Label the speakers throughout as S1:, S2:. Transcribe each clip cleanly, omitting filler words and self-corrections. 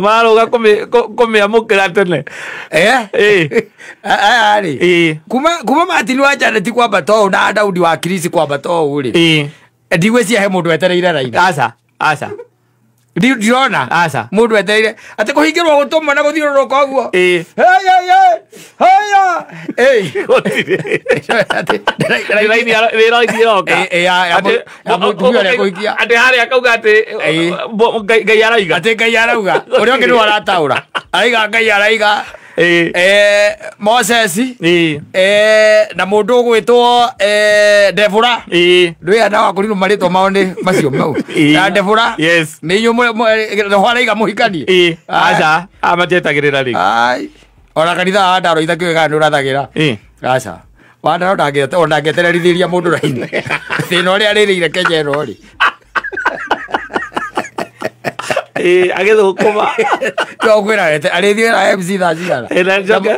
S1: Maroga kumiamukira tene.
S2: Ari. Kuma Martin wa Janet kwamba to na Daudi wa Chris kwamba to uri. Ndigweci he mundu etereire raini.
S1: Aca.
S2: Ndiona
S1: aca
S2: mundu etereire ate kuhingirwo gutuma na guthiururuka guo.
S1: Haya. Raini roka. Ate hari akauga ate ngai araiga.
S2: Ate ngai arauga. Uria ngi arataura. Aiga ngai araiga. Moses na mundu gwitwo Devora ndwe ana wakurino marito maone macio mau na Devora ni nyu hwaraiga muhikani
S1: aca amatetagira ri
S2: ai ora kanitha andaro ithakio ndu rathagira aca wandaro ndangete ona ngetererithiria mundu raini thina uria ririire kejero ri
S1: agithukuma
S2: kwira ete arithira MC thacigana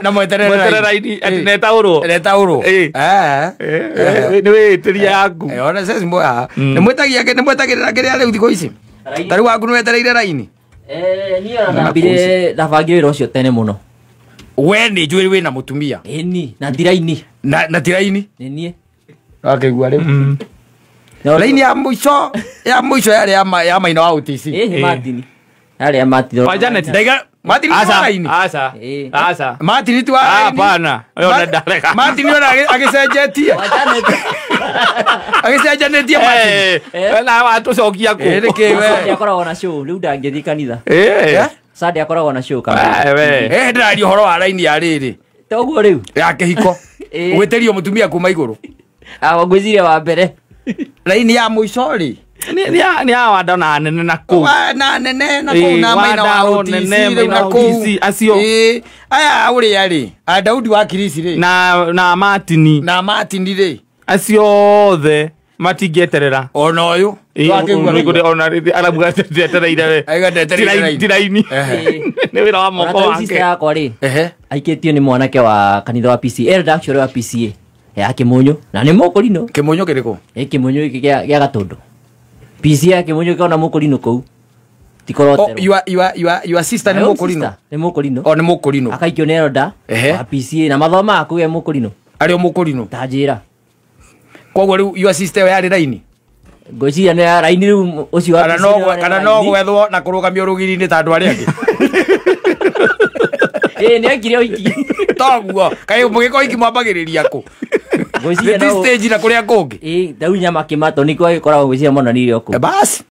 S2: na mweterera
S1: raini netauro ni witiria yaku
S2: ona sesi moya ni mwetagirira kiria riu thiko ici tari waku ni wetereire raini
S3: ni ona nambire ndabangire wira ucio tene muno
S2: we ni njuri wina mutumia
S3: ni na ndiraini
S2: na tiraini
S3: ni nie
S2: akigua riu raini ya mwisho yale ya maina wa UTC
S3: Martin yale ya Martin
S1: wa Janet
S2: Martin
S1: aca
S2: Martin tu
S1: hapana yo ndareka
S2: Martin yo agicenjetie
S3: wa Janet
S2: agicenjetie Martin
S1: na watu cokia ku
S3: Sunday akoragwo na show riu ndangithi kanitha Sunday akoragwo na show kama
S2: ndari horo wa raini ya riri
S3: toguo riu
S2: ya kihiko gweterio mutumia kuma iguru
S3: ngwiciria wa mbere
S2: raini ya mwisho ri
S1: ni hawa ndona nene na ku
S2: na nene na ku na maina wa UTC
S1: acio
S2: aya uri yari Daudi wa Chris ri
S1: na Martin
S2: ri
S1: acio othe matingieterera
S2: ona uyu
S1: ona arabuga tetereire
S2: aiga tetereire
S1: tiraini ni wira wa moko wake
S3: sister yakwa ri aikitio ni mwanake wa kanitha wa PCA elder actually wa PCA ya Kimunyu na ni mukurino
S2: Kimunyu kiriko
S3: Kimunyu iki gya Gatundu PCA Kimunyu kana mukurino kou tikorote
S2: your sister ni mukurino ni mukurino
S3: akaikio ni elder wa PCA na mathoma aku ye mukurino
S2: ari mukurino
S3: tajira
S2: kwa riu your sister yari raini
S3: ngociria ni raini riu ucio
S2: kana no gwethwo na kurugamio rugiri-ini ta andu ari angi
S3: ni akire oiki
S2: toguo kai mugiko iki mwambagiriria ku ngociria no stage na kuria kungi
S3: Daudi nyama kimato niko ikoragwo ngociria mono ni rio ku
S2: basi